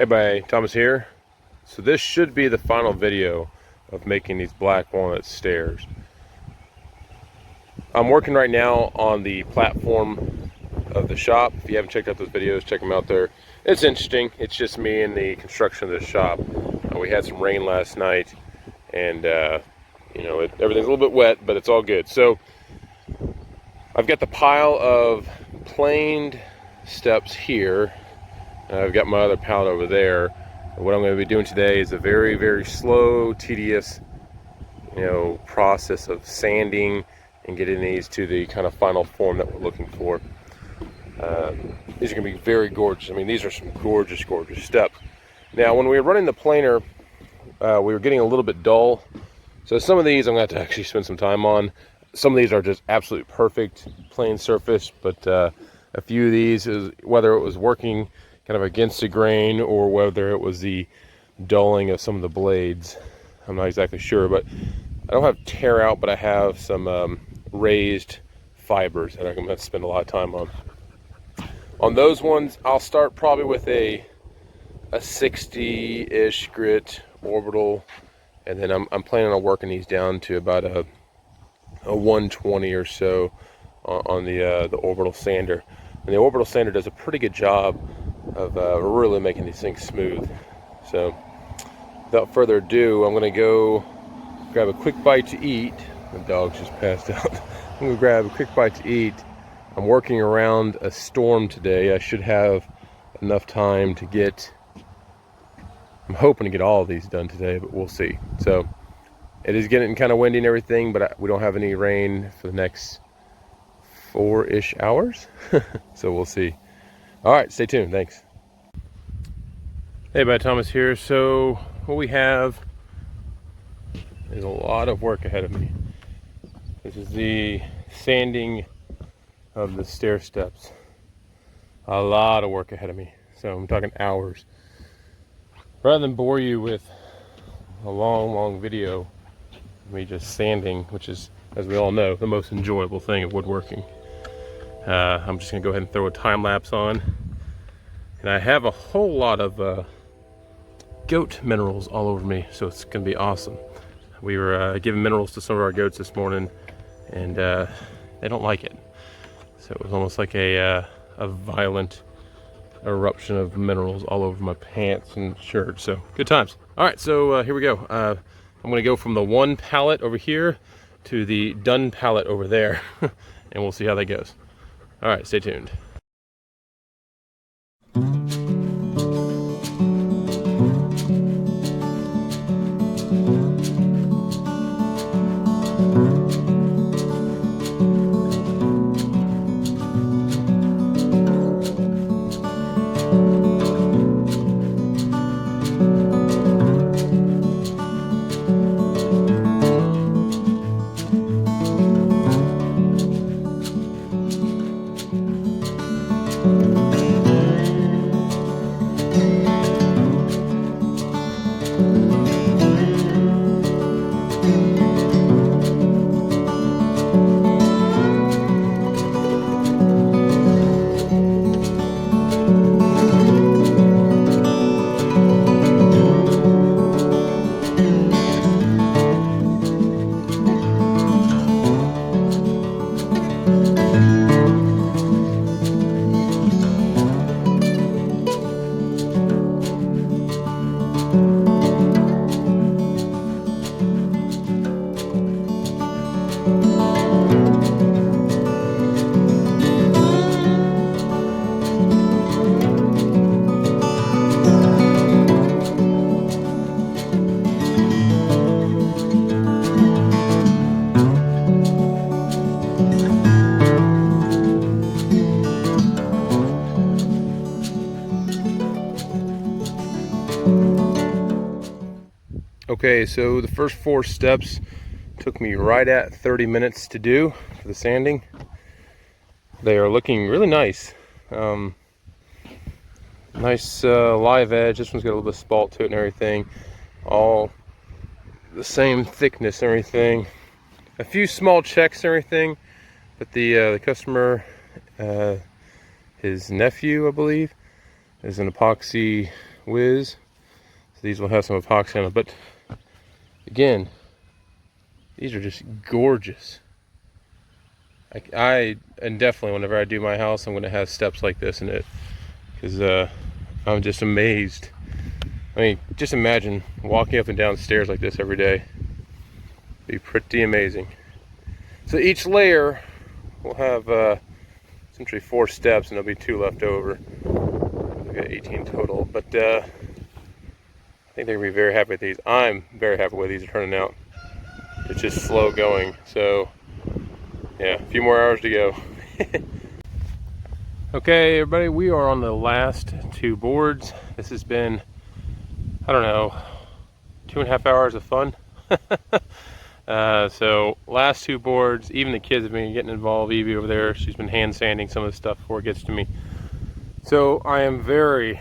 Hey buddy, Thomas here. So this should be the final video of making these black walnut stairs. I'm working right now on the platform of the shop. If you haven't checked out those videos, check them out there. It's interesting. It's just me and the construction of the shop. We had some rain last night and everything's a little bit wet, but it's all good. So I've got the pile of planed steps here. I've got my other pallet over there. What I'm going to be doing today is a very, very slow, tedious, process of sanding and getting these to the kind of final form that we're looking for. These are going to be very gorgeous. I mean, these are some gorgeous, gorgeous steps. Now, when we were running the planer, we were getting a little bit dull. So some of these I'm going to have to actually spend some time on. Some of these are just absolutely perfect, plain surface, but a few of these, whether it was working kind of against the grain or whether it was the dulling of some of the blades, I'm not exactly sure. But I don't have tear out, but I have some raised fibers that I'm going to spend a lot of time on. On those ones, I'll start probably with a 60-ish grit orbital, and then I'm planning on working these down to about a 120 or so on the orbital sander. And the orbital sander does a pretty good job of really making these things smooth. So without further ado, I'm going to go grab a quick bite to eat. The dog's just passed out. I'm going to grab a quick bite to eat. I'm working around a storm today. I should have enough time to get, I'm hoping to get all of these done today, but we'll see. So it is getting kind of windy and everything, but we don't have any rain for the next 4-ish hours. So we'll see. All right, stay tuned. Thanks. Hey, bud, Thomas here. So what we have is a lot of work ahead of me. This is the sanding of the stair steps. A lot of work ahead of me. So I'm talking hours. Rather than bore you with a long video of me just sanding, which is, as we all know, the most enjoyable thing of woodworking, I'm just gonna go ahead and throw a time lapse on. And I have a whole lot of goat minerals all over me, so it's gonna be awesome. We were giving minerals to some of our goats this morning, and they don't like it. So it was almost like a violent eruption of minerals all over my pants and shirt. So good times. All right, so here we go. I'm gonna go from the one pallet over here to the done pallet over there, and we'll see how that goes. All right, stay tuned. Okay, so the first 4 steps took me right at 30 minutes to do for the sanding. They are looking really nice. Nice live edge. This one's got a little bit of spalt to it and everything. All the same thickness and everything. A few small checks and everything, but the customer, his nephew, I believe, is an epoxy Whiz. So these will have some epoxy on them, but again, these are just gorgeous. And definitely whenever I do my house, I'm going to have steps like this in it, because I'm just amazed. I mean, just imagine walking up and down stairs like this every day. It'd be pretty amazing. So each layer will have essentially 4 steps, and there'll be 2 left over. We've got 18 total, but I think they're gonna be very happy with these. I'm very happy with these are turning out. It's just slow going, so yeah, a few more hours to go. Okay, everybody, we are on the last 2 boards. This has been, I don't know, 2.5 hours of fun. So last 2 boards, even the kids have been getting involved. Evie over there, she's been hand sanding some of the stuff before it gets to me. So I am very,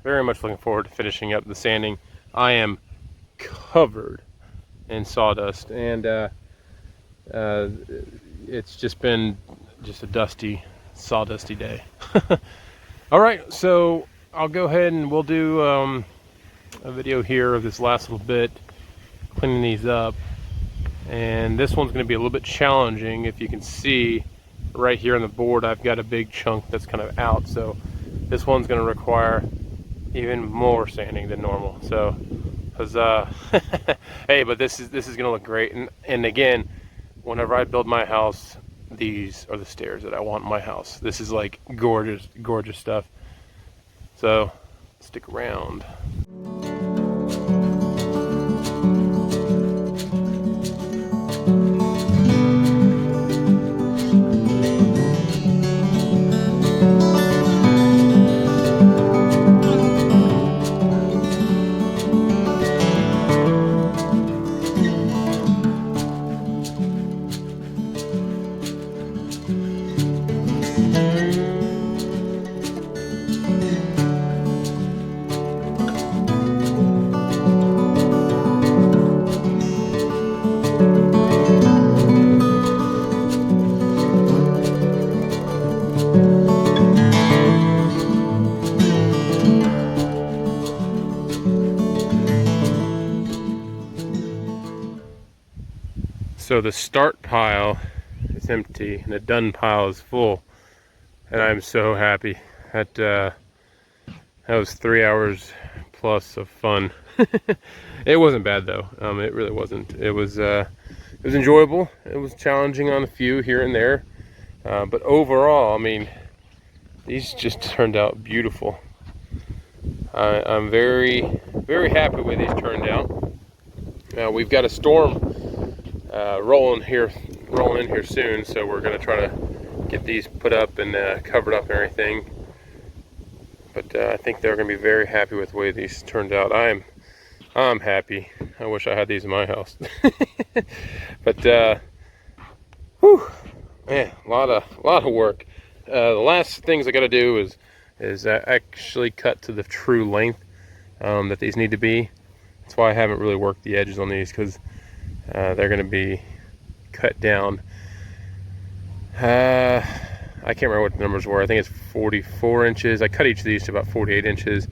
very much looking forward to finishing up the sanding. I am covered in sawdust, and it's just been just a dusty, sawdusty day. All right, so I'll go ahead and we'll do a video here of this last little bit, cleaning these up. And this one's going to be a little bit challenging. If you can see right here on the board, I've got a big chunk that's kind of out, so this one's going to require even more sanding than normal. So, because hey, but this is going to look great. And again, whenever I build my house, these are the stairs that I want in my house. This is like gorgeous, gorgeous stuff. So stick around. So the start pile is empty and the done pile is full, and I'm so happy. That was 3 hours plus of fun. It wasn't bad though. It really wasn't. It was enjoyable. It was challenging on a few here and there, but overall, I mean, these just turned out beautiful. I'm very, very happy with these turned out. We've got a storm rolling in here soon, so we're going to try to get these put up and covered up and everything. But I think they're going to be very happy with the way these turned out. I'm happy. I wish I had these in my house. But whew, man, a lot of work. The last things I got to do is actually cut to the true length that these need to be. That's why I haven't really worked the edges on these, because they're going to be cut down. I can't remember what the numbers were. I think it's 44 inches. I cut each of these to about 48 inches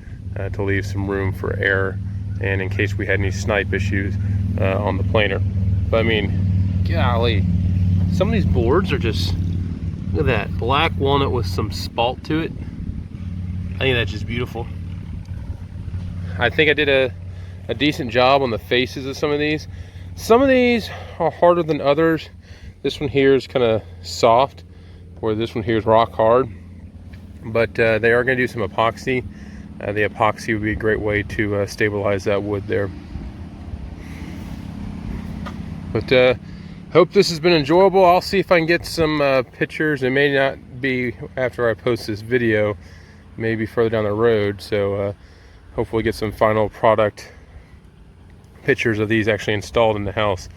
to leave some room for air and in case we had any snipe issues on the planer. But I mean, golly, some of these boards are just, look at that, black walnut with some spalt to it. I think that's just beautiful. I think I did a decent job on the faces of some of these. Some of these are harder than others. This one here is kind of soft, where this one here is rock hard. But they are going to do some epoxy. The epoxy would be a great way to stabilize that wood there. But hope this has been enjoyable. I'll see if I can get some pictures. It may not be after I post this video, maybe further down the road. So hopefully get some final product pictures of these actually installed in the house.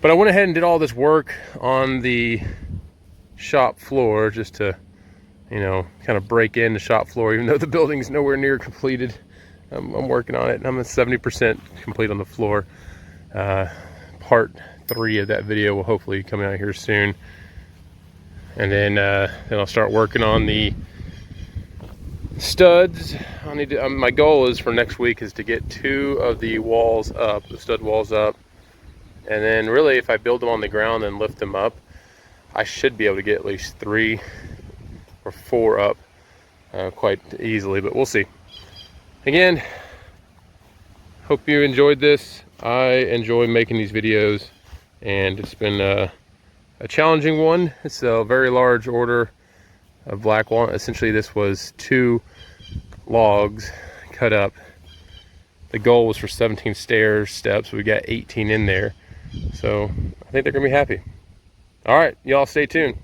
But I went ahead and did all this work on the shop floor just to, you know, kind of break in the shop floor, even though the building's nowhere near completed. I'm working on it. I'm at 70% complete on the floor. Part 3 of that video will hopefully come out here soon, and then I'll start working on the studs. I need to, my goal is for next week is to get 2 of the walls up, the stud walls up. And then really if I build them on the ground and lift them up, I should be able to get at least 3 or 4 up quite easily, but we'll see. Again, hope you enjoyed this. I enjoy making these videos, and it's been a challenging one. It's a very large order of black walnut. Essentially this was 2 logs cut up. The goal was for 17 steps. We got 18 in there, so I think they're gonna be happy. All right, y'all stay tuned.